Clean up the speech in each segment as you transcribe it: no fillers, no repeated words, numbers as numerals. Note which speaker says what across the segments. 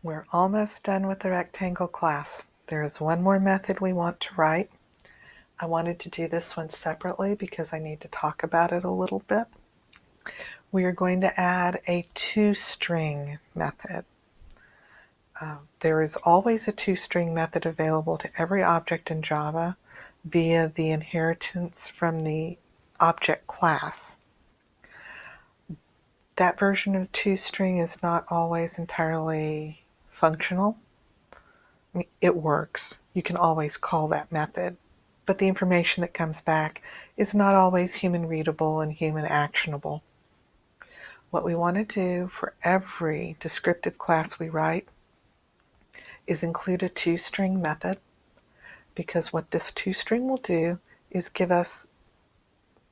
Speaker 1: We're almost done with the rectangle class. There is one more method we want to write. I wanted to do this one separately because I need to talk about it a little bit. We are going to add a toString method. There is always a toString method available to every object in Java via the inheritance from the object class. That version of toString is not always entirely functional. I mean, it works. You can always call that method, but the information that comes back is not always human readable and human actionable. What we want to do for every descriptive class we write is include a toString method, because what this toString will do is give us,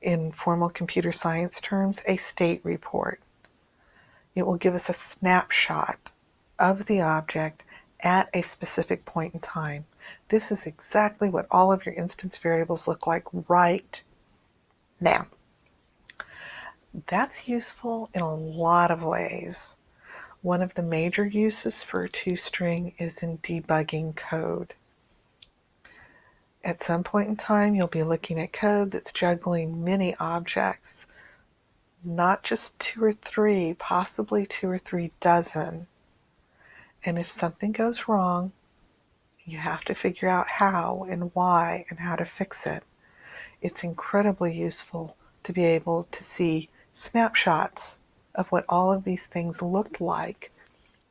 Speaker 1: in formal computer science terms, a state report. It will give us a snapshot of the object at a specific point in time. This is exactly what all of your instance variables look like right now. That's useful in a lot of ways. One of the major uses for a toString is in debugging code. At some point in time, you'll be looking at code that's juggling many objects, not just 2 or 3, possibly 2 or 3 dozen. And if something goes wrong, you have to figure out how and why and how to fix it. It's incredibly useful to be able to see snapshots of what all of these things looked like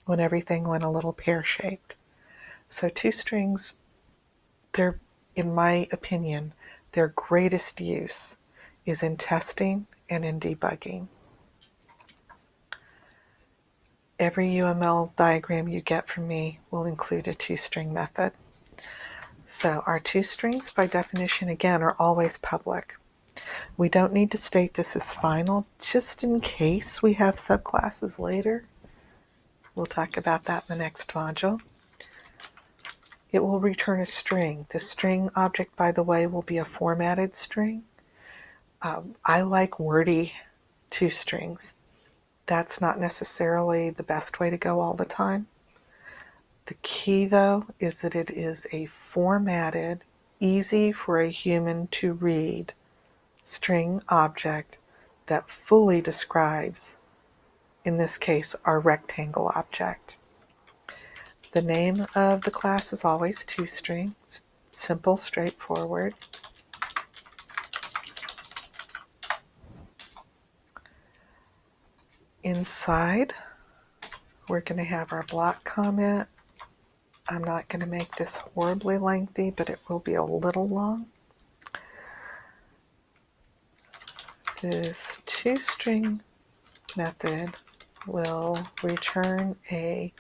Speaker 1: when everything went a little pear-shaped. So toStrings, they're, in my opinion, their greatest use is in testing and in debugging. Every UML diagram you get from me will include a toString method. So our toStrings, by definition, again, are always public. We don't need to state this as final, just in case we have subclasses later. We'll talk about that in the next module. It will return a string. The string object, by the way, will be a formatted string. I like wordy toStrings. That's not necessarily the best way to go all the time. The key, though, is that it is a formatted, easy for a human to read string object that fully describes, in this case, our rectangle object. The name of the class is always toString. It's simple, straightforward. Inside, we're going to have our block comment. I'm not going to make this horribly lengthy, but it will be a little long. This toString method will return a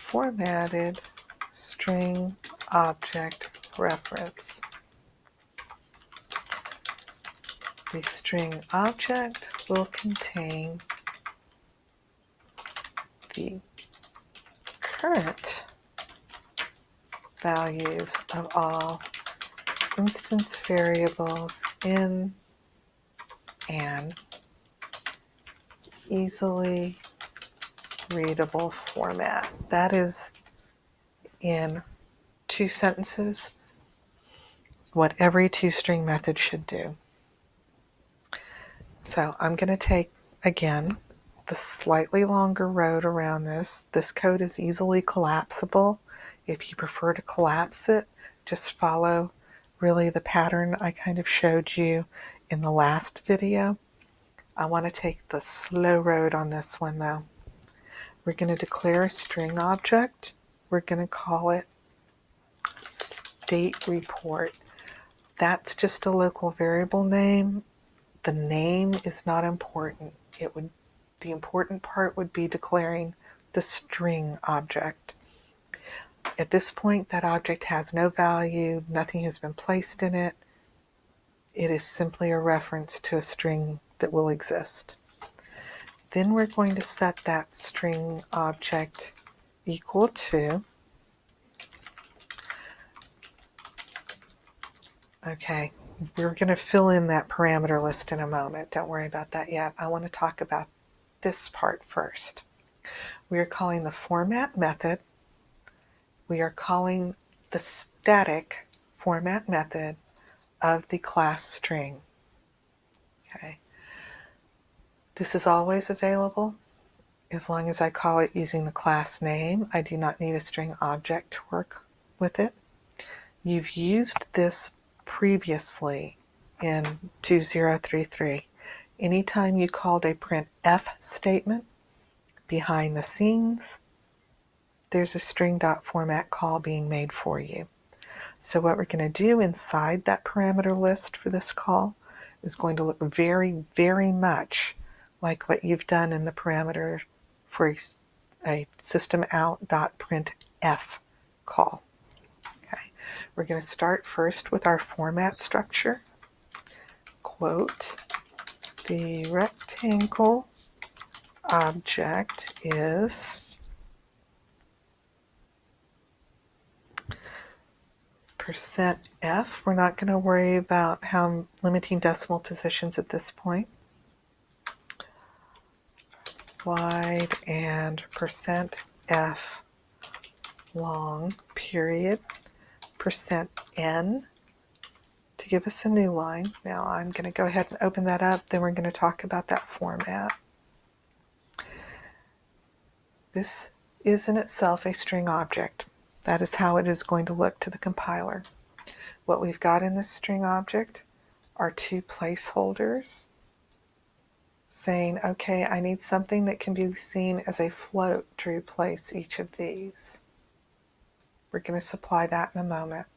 Speaker 1: formatted string object reference. The string object will contain the current values of all instance variables in an easily readable format. That is, in 2 sentences, what every toString method should do. So I'm going to take, again, the slightly longer road around this. This code is easily collapsible. If you prefer to collapse it, just follow really the pattern I kind of showed you in the last video. I want to take the slow road on this one, though. We're going to declare a string object. We're going to call it state report. That's just a local variable name. The name is not important. The important part would be declaring the string object. At this point, that object has no value. Nothing has been placed in it. It is simply a reference to a string that will exist. Then we're going to set that string object equal to, okay, we're going to fill in that parameter list in a moment. Don't worry about that yet. I want to talk about this part first. We are calling the format method. We are calling the static format method of the class string. Okay. This is always available as long as I call it using the class name. I do not need a string object to work with it. You've used this previously in 2033. Anytime you called a printf statement, behind the scenes, there's a string.format call being made for you. So what we're going to do inside that parameter list for this call is going to look very, very much like what you've done in the parameter for a systemout.printf call. Okay. We're going to start first with our format structure. Quote, the rectangle object is %f. We're not going to worry about how limiting decimal positions at this point. Wide and %f long, period, %n to give us a new line. Now I'm going to go ahead and open that up, then we're going to talk about that format. This is in itself a string object. That is how it is going to look to the compiler. What we've got in this string object are two placeholders saying, okay, I need something that can be seen as a float to replace each of these. We're going to supply that in a moment.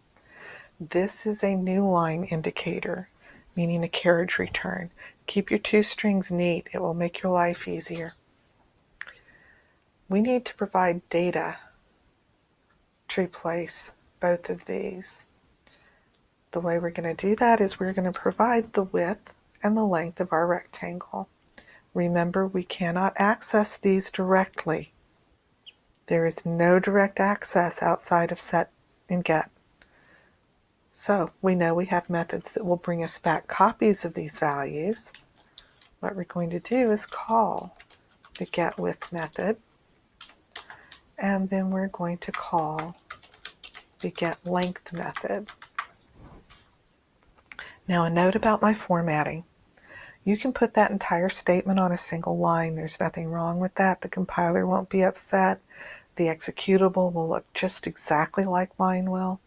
Speaker 1: This is a new line indicator, meaning a carriage return. Keep your two strings neat. It will make your life easier. We need to provide data to replace both of these. The way we're going to do that is we're going to provide the width and the length of our rectangle. Remember, we cannot access these directly. There is no direct access outside of set and get. So we know we have methods that will bring us back copies of these values. What we're going to do is call the getWidth method, and then we're going to call the getLength method. Now a note about my formatting. You can put that entire statement on a single line. There's nothing wrong with that. The compiler won't be upset. The executable will look just exactly like mine will.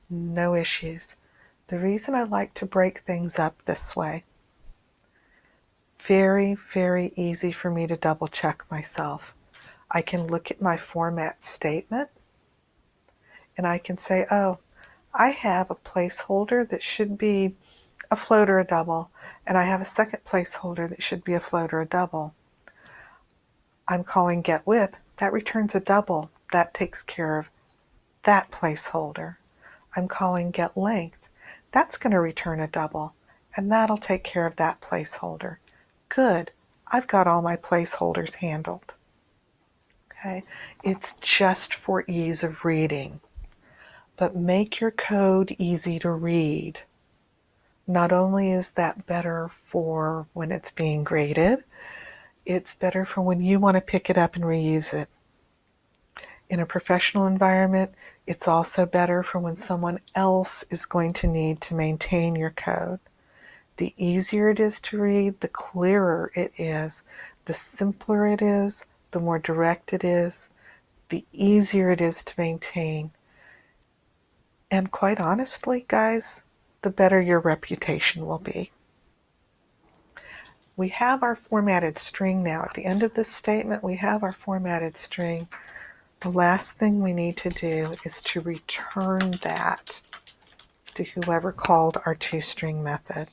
Speaker 1: No issues. The reason I like to break things up this way, very, very easy for me to double check myself. I can look at my format statement and I can say, oh, I have a placeholder that should be a float or a double, and I have a second placeholder that should be a float or a double. I'm calling getWidth. That returns a double. That takes care of that placeholder. I'm calling getLength. That's going to return a double, and that'll take care of that placeholder. Good. I've got all my placeholders handled. Okay. It's just for ease of reading. But make your code easy to read. Not only is that better for when it's being graded, it's better for when you want to pick it up and reuse it. In a professional environment, it's also better for when someone else is going to need to maintain your code. The easier it is to read, the clearer it is, the simpler it is, the more direct it is, the easier it is to maintain. And quite honestly, guys, the better your reputation will be. We have our formatted string now. At the end of this statement, we have our formatted string. The last thing we need to do is to return that to whoever called our toString method.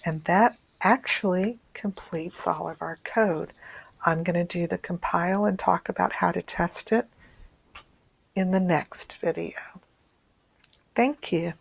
Speaker 1: And that actually completes all of our code. I'm going to do the compile and talk about how to test it in the next video. Thank you.